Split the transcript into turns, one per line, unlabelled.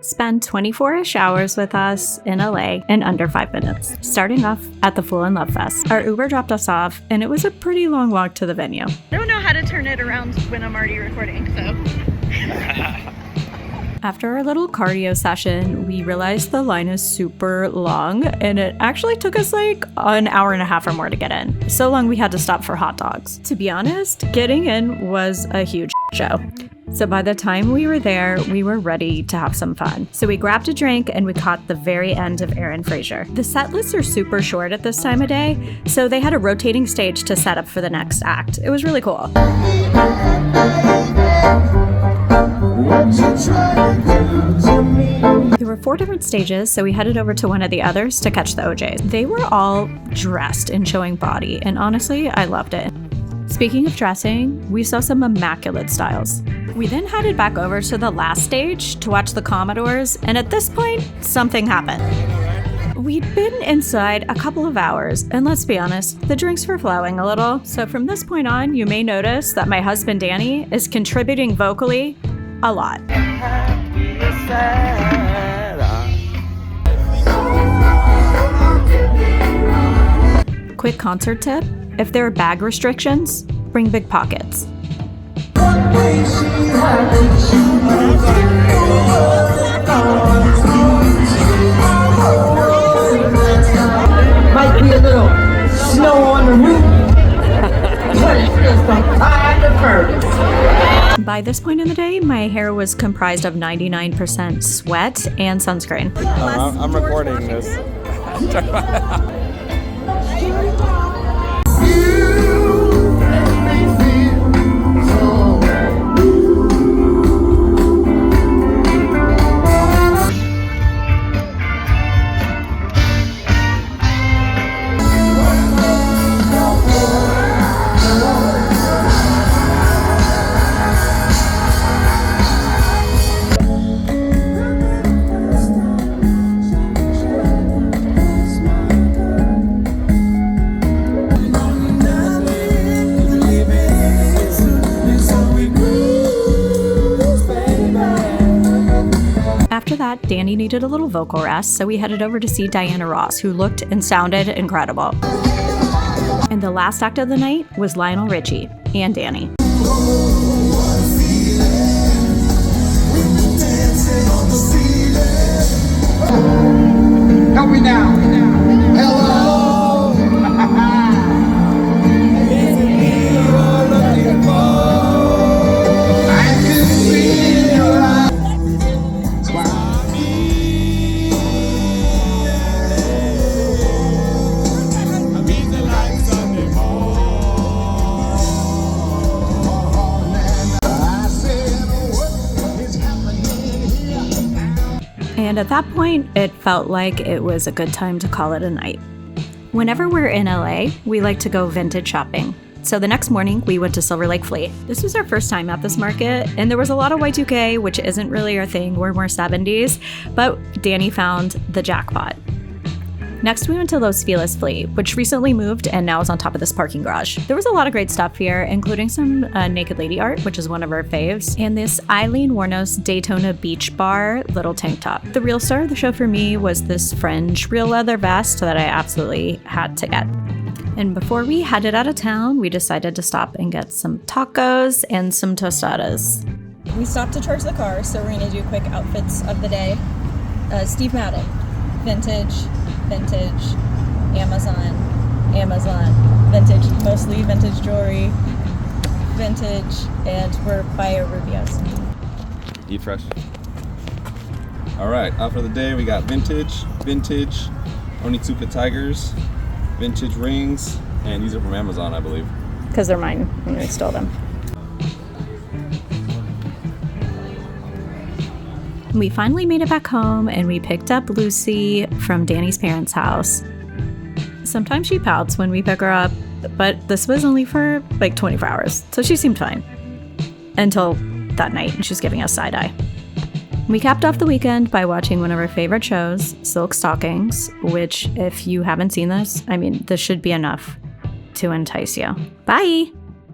Spend 24-ish hours with us in LA in under 5 minutes, starting off at the Fool in Love Fest. Our Uber dropped us off, and it was a pretty long walk to the venue.
I don't know how to turn it around when I'm already recording, so.
After our little cardio session, we realized the line is super long, and it actually took us like an hour and a half or more to get in. So long we had to stop for hot dogs. To be honest, getting in was a huge show. So by the time we were there, we were ready to have some fun. So we grabbed a drink and we caught the very end of Aaron Fraser. The set lists are super short at this time of day, so they had a rotating stage to set up for the next act. It was really cool. There were 4 different stages, so we headed over to one of the others to catch the OJs. They were all dressed and showing body, and honestly, I loved it. Speaking of dressing, we saw some immaculate styles. We then headed back over to the last stage to watch the Commodores, and at this point, something happened. We'd been inside a couple of hours, and let's be honest, the drinks were flowing a little. So from this point on, you may notice that my husband Danny is contributing vocally a lot. Quick concert tip: if there are bag restrictions, bring big pockets.
Might be a little snow on the roof, but it's just some kind of furnace.
By this point in the day, my hair was comprised of 99% sweat and sunscreen.
I'm recording this.
After that, Danny needed a little vocal rest, so we headed over to see Diana Ross, who looked and sounded incredible. And the last act of the night was Lionel Richie and Danny.
Help me now. Hello.
And at that point, it felt like it was a good time to call it a night. Whenever we're in LA, we like to go vintage shopping. So the next morning, we went to Silver Lake Fleet. This was our first time at this market, and there was a lot of Y2K, which isn't really our thing. We're more 70s, but Danny found the jackpot. Next, we went to Los Feliz Fleet, which recently moved and now is on top of this parking garage. There was a lot of great stuff here, including some naked lady art, which is one of our faves, and this Eileen Wuornos Daytona Beach Bar little tank top. The real star of the show for me was this fringe real leather vest that I absolutely had to get. And before we headed out of town, we decided to stop and get some tacos and some tostadas.
We stopped to charge the car, so we're gonna do quick outfits of the day. Steve Madden, vintage, Amazon, vintage, mostly vintage jewelry, vintage, and we're by Rubio's.
Eat fresh. All right, out for the day, we got vintage, Onitsuka Tigers, vintage rings, and these are from Amazon, I believe.
Because they're mine, and I stole them. We finally made it back home, and we picked up Lucy from Danny's parents' house. Sometimes she pouts when we pick her up, but this was only for like 24 hours, so she seemed fine. Until that night, and she's giving us side-eye. We capped off the weekend by watching one of our favorite shows, Silk Stockings, which, if you haven't seen this, I mean, this should be enough to entice you. Bye!